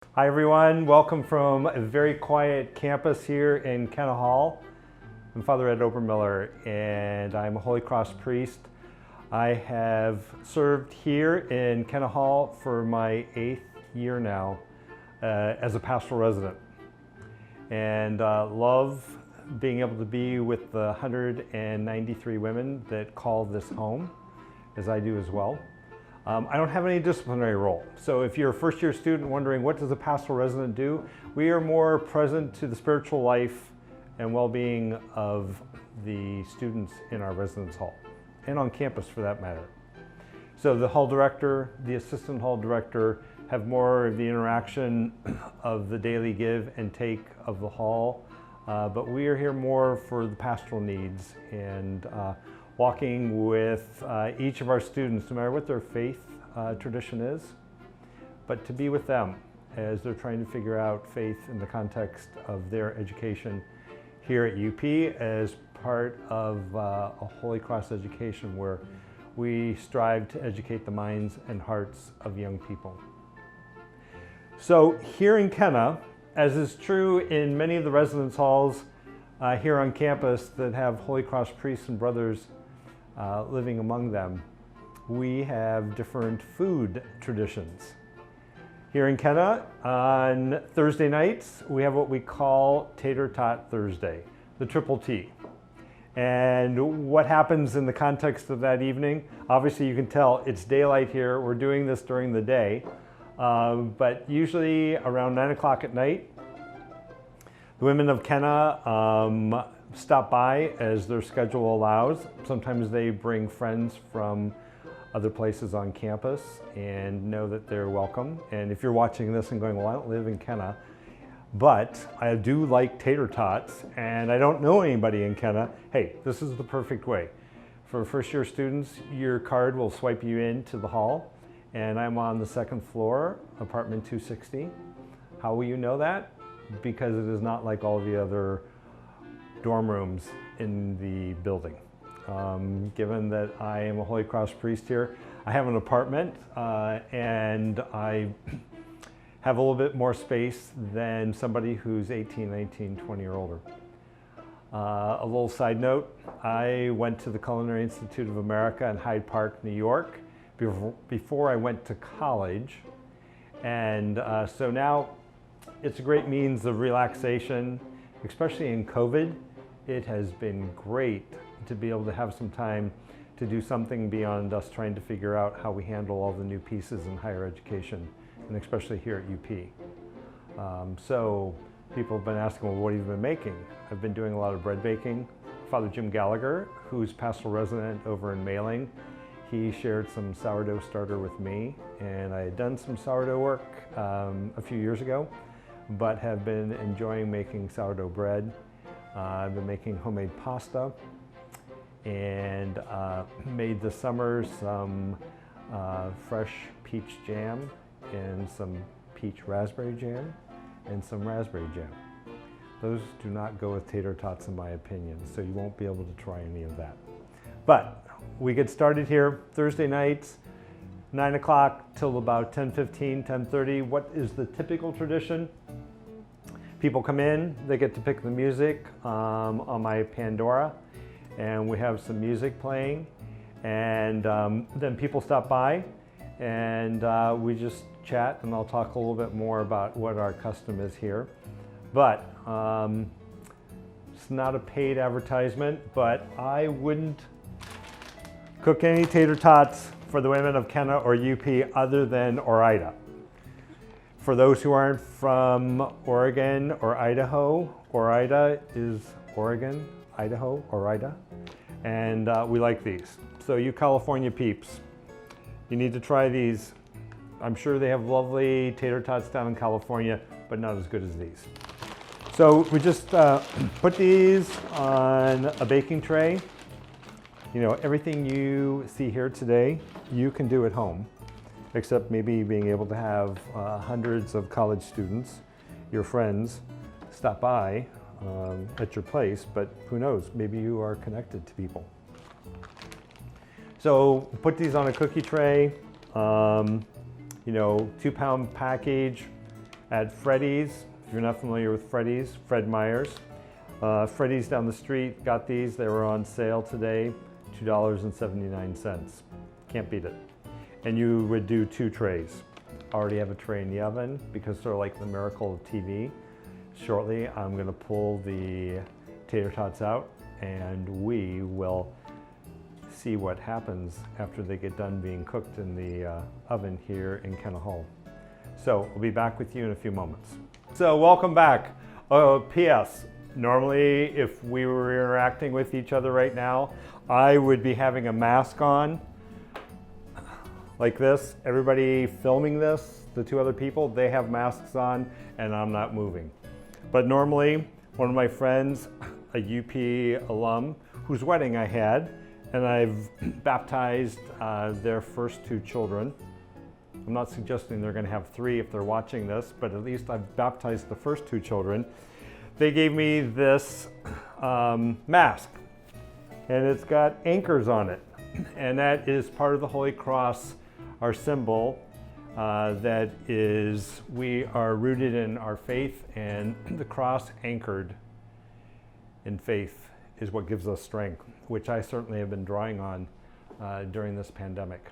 Hi everyone, welcome from a very quiet campus here in Kenna Hall. I'm Father Ed Obermiller and I'm a Holy Cross priest. I have served here in Kenna Hall for my 8th year now as a pastoral resident, and love being able to be with the 193 women that call this home, as I do as well. I don't have any disciplinary role. So if you're a first year student wondering what does a pastoral resident do, we are more present to the spiritual life and well-being of the students in our residence hall and on campus for that matter. So the hall director, the assistant hall director have more of the interaction of the daily give and take of the hall, but we are here more for the pastoral needs and walking with each of our students, no matter what their faith tradition is, but to be with them as they're trying to figure out faith in the context of their education here at UP as part of a Holy Cross education where we strive to educate the minds and hearts of young people. So here in Kenna, as is true in many of the residence halls here on campus that have Holy Cross priests and brothers living among them, we have different food traditions. Here in Kenna, on Thursday nights, we have what we call Tater Tot Thursday, the triple T. And what happens in the context of that evening, obviously you can tell it's daylight here, we're doing this during the day, but usually around 9 o'clock at night, the women of Kenna stop by as their schedule allows. Sometimes they bring friends from other places on campus and know that they're welcome. And if you're watching this and going, well, I don't live in Kenna, but I do like tater tots and I don't know anybody in Kenna, hey, this is the perfect way. For first year students, your card will swipe you into the hall, and I'm on the second floor, apartment 260. How will you know that? Because it is not like all the other dorm rooms in the building. Given that I am a Holy Cross priest here, I have an apartment and I have a little bit more space than somebody who's 18, 19, 20 or older. A little side note, I went to the Culinary Institute of America in Hyde Park, New York before I went to college. And so now it's a great means of relaxation, especially in COVID. It has been great to be able to have some time to do something beyond us trying to figure out how we handle all the new pieces in higher education, and especially here at UP. So people have been asking, well, what have you been making? I've been doing a lot of bread baking. Father Jim Gallagher, who's pastoral resident over in Mailing, he shared some sourdough starter with me, and I had done some sourdough work a few years ago, but have been enjoying making sourdough bread. I've been making homemade pasta and made this summer some fresh peach jam and some peach raspberry jam and some raspberry jam. Those do not go with tater tots in my opinion, so you won't be able to try any of that. But we get started here Thursday nights, 9 o'clock till about 10:15, 10:30. What is the typical tradition? People come in, they get to pick the music on my Pandora, and we have some music playing, and then people stop by and we just chat, and I'll talk a little bit more about what our custom is here. But it's not a paid advertisement, but I wouldn't cook any tater tots for the women of Kenna or UP other than Ore-Ida. For those who aren't from Oregon or Idaho, Ore-Ida is Oregon, Idaho, Ore-Ida, and we like these. So you California peeps, you need to try these. I'm sure they have lovely tater tots down in California, but not as good as these. So we just put these on a baking tray. You know, everything you see here today, you can do at home, except maybe being able to have hundreds of college students, your friends, stop by at your place, but who knows, maybe you are connected to people. So put these on a cookie tray, you know, 2-pound package, at Freddy's. If you're not familiar with Freddy's, Fred Meyer's. Freddy's down the street got these. They were on sale today, $2.79. Can't beat it. And you would do 2 trays. Already have a tray in the oven because they're like the miracle of TV. Shortly, I'm gonna pull the tater tots out and we will see what happens after they get done being cooked in the oven here in Kennett Hall. So we'll be back with you in a few moments. So welcome back. P.S. Normally, if we were interacting with each other right now, I would be having a mask on like this. Everybody filming this, the 2 other people, they have masks on and I'm not moving. But normally, one of my friends, a UP alum, whose wedding I had, and I've baptized their first 2 children. I'm not suggesting they're going to have 3 if they're watching this, but at least I've baptized the first 2 children. They gave me this mask, and it's got anchors on it, and that is part of the Holy Cross, our symbol. That is, we are rooted in our faith, and the cross anchored in faith is what gives us strength, which I certainly have been drawing on during this pandemic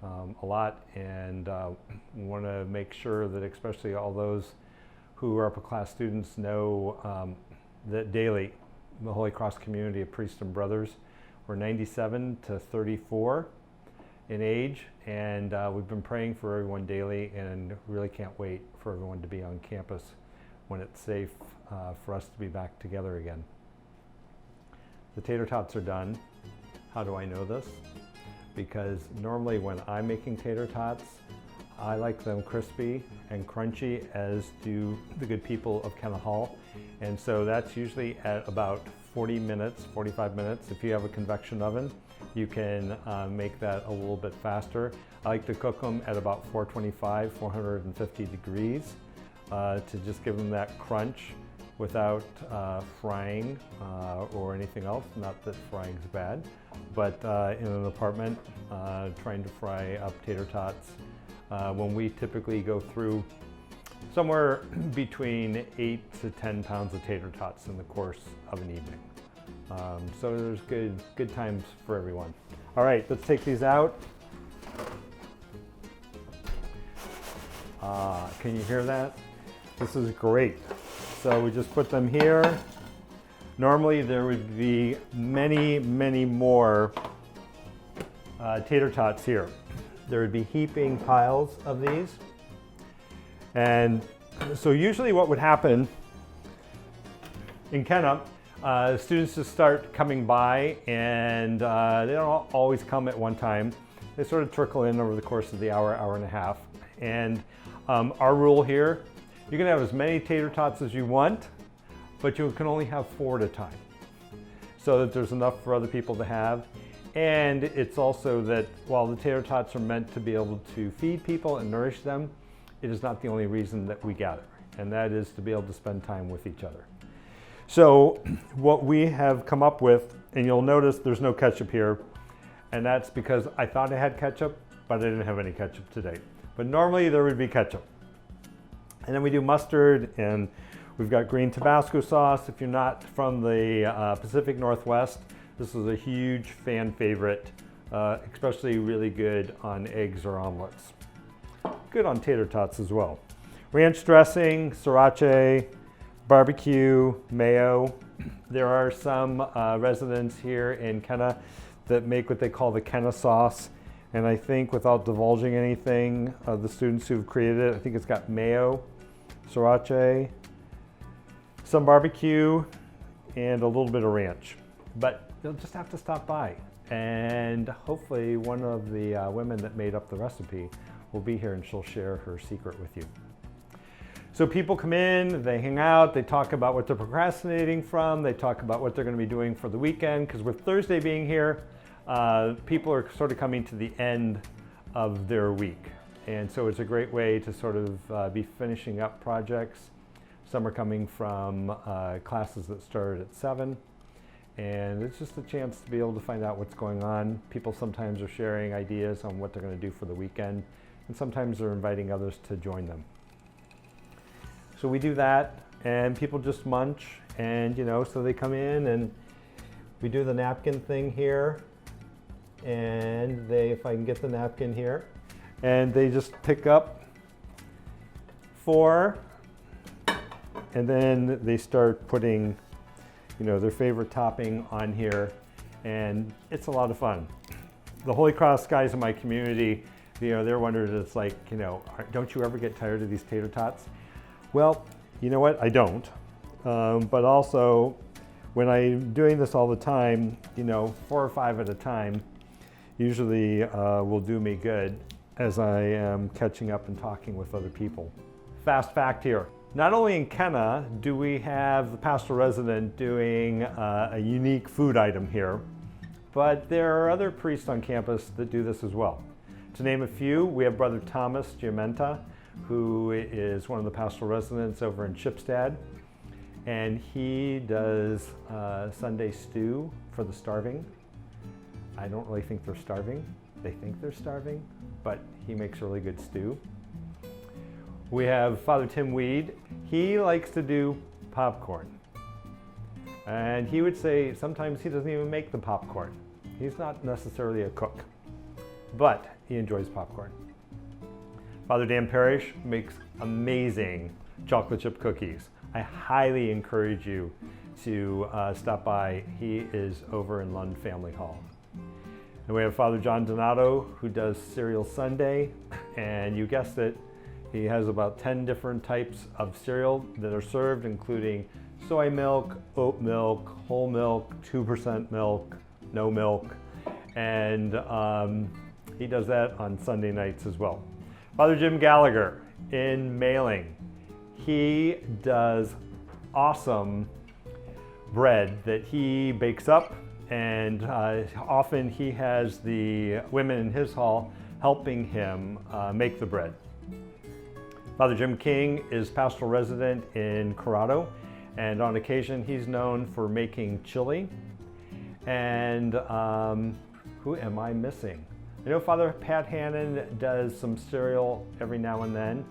a lot, and want to make sure that especially all those who are upper class students know that daily the Holy Cross community of priests and brothers, we're 97 to 34 in age, and we've been praying for everyone daily and really can't wait for everyone to be on campus when it's safe for us to be back together again. The tater tots are done. How do I know this? Because normally when I'm making tater tots, I like them crispy and crunchy, as do the good people of Kennett Hall. And so that's usually at about 40 minutes, 45 minutes. If you have a convection oven, you can make that a little bit faster. I like to cook them at about 425, 450 degrees to just give them that crunch without frying or anything else. Not that frying's bad, but in an apartment, trying to fry up tater tots, when we typically go through somewhere between 8 to 10 pounds of tater tots in the course of an evening. So there's good times for everyone. All right, let's take these out. Can you hear that? This is great. So we just put them here. Normally there would be many more tater tots here. There would be heaping piles of these. And so usually what would happen in Kennett, students just start coming by, and they don't always come at one time. They sort of trickle in over the course of the hour and a half. And our rule here, you can have as many tater tots as you want, but you can only have 4 at a time, so that there's enough for other people to have. And it's also that while the tater tots are meant to be able to feed people and nourish them, it is not the only reason that we gather, and that is to be able to spend time with each other. So what we have come up with, and you'll notice there's no ketchup here, and that's because I thought I had ketchup, but I didn't have any ketchup today. But normally there would be ketchup. And then we do mustard, and we've got green Tabasco sauce. If you're not from the Pacific Northwest, this is a huge fan favorite, especially really good on eggs or omelets. Good on tater tots as well. Ranch dressing, sriracha, barbecue, mayo. There are some residents here in Kennett that make what they call the Kennett sauce. And I think, without divulging anything, the students who've created it, I think it's got mayo, sriracha, some barbecue, and a little bit of ranch. But you'll just have to stop by, and hopefully one of the women that made up the recipe will be here, and she'll share her secret with you. So people come in, they hang out, they talk about what they're procrastinating from, they talk about what they're going to be doing for the weekend, because with Thursday being here, people are sort of coming to the end of their week. And so it's a great way to sort of be finishing up projects. Some are coming from classes that started at 7. And it's just a chance to be able to find out what's going on. People sometimes are sharing ideas on what they're going to do for the weekend. And sometimes they're inviting others to join them. So we do that, and people just munch, and so they come in and we do the napkin thing here, and if I can get the napkin here, and they just pick up 4, and then they start putting, their favorite topping on here, and it's a lot of fun. The Holy Cross guys in my community, they're wondering, it's like, don't you ever get tired of these tater tots? Well, you know what? I don't. But also, when I'm doing this all the time, 4 or 5 at a time usually will do me good as I am catching up and talking with other people. Fast fact here. Not only in Kenna do we have the pastoral resident doing a unique food item here, but there are other priests on campus that do this as well. To name a few, we have Brother Thomas Giamenta, who is one of the pastoral residents over in Shipstead, and he does Sunday stew for the starving. I don't really think they're starving. They think they're starving, but he makes really good stew. We have Father Tim Weed. He likes to do popcorn. And he would say sometimes he doesn't even make the popcorn. He's not necessarily a cook, but he enjoys popcorn. Father Dan Parrish makes amazing chocolate chip cookies. I highly encourage you to stop by. He is over in Lund Family Hall. And we have Father John Donato, who does Cereal Sunday, and you guessed it, he has about 10 different types of cereal that are served, including soy milk, oat milk, whole milk, 2% milk, no milk, and he does that on Sunday nights as well. Father Jim Gallagher in Mailing, he does awesome bread that he bakes up, and often he has the women in his hall helping him make the bread. Father Jim King is pastoral resident in Corrado, and on occasion he's known for making chili. And who am I missing? I know Father Pat Hannon does some cereal every now and then.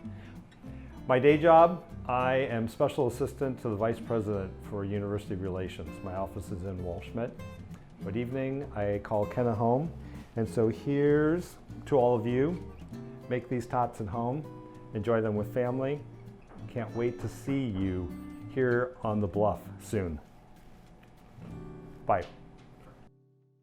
My day job, I am special assistant to the Vice President for University Relations. My office is in Walschmidt. Good evening, I call Kenna home. And so here's to all of you. Make these tots at home. Enjoy them with family. Can't wait to see you here on the bluff soon. Bye.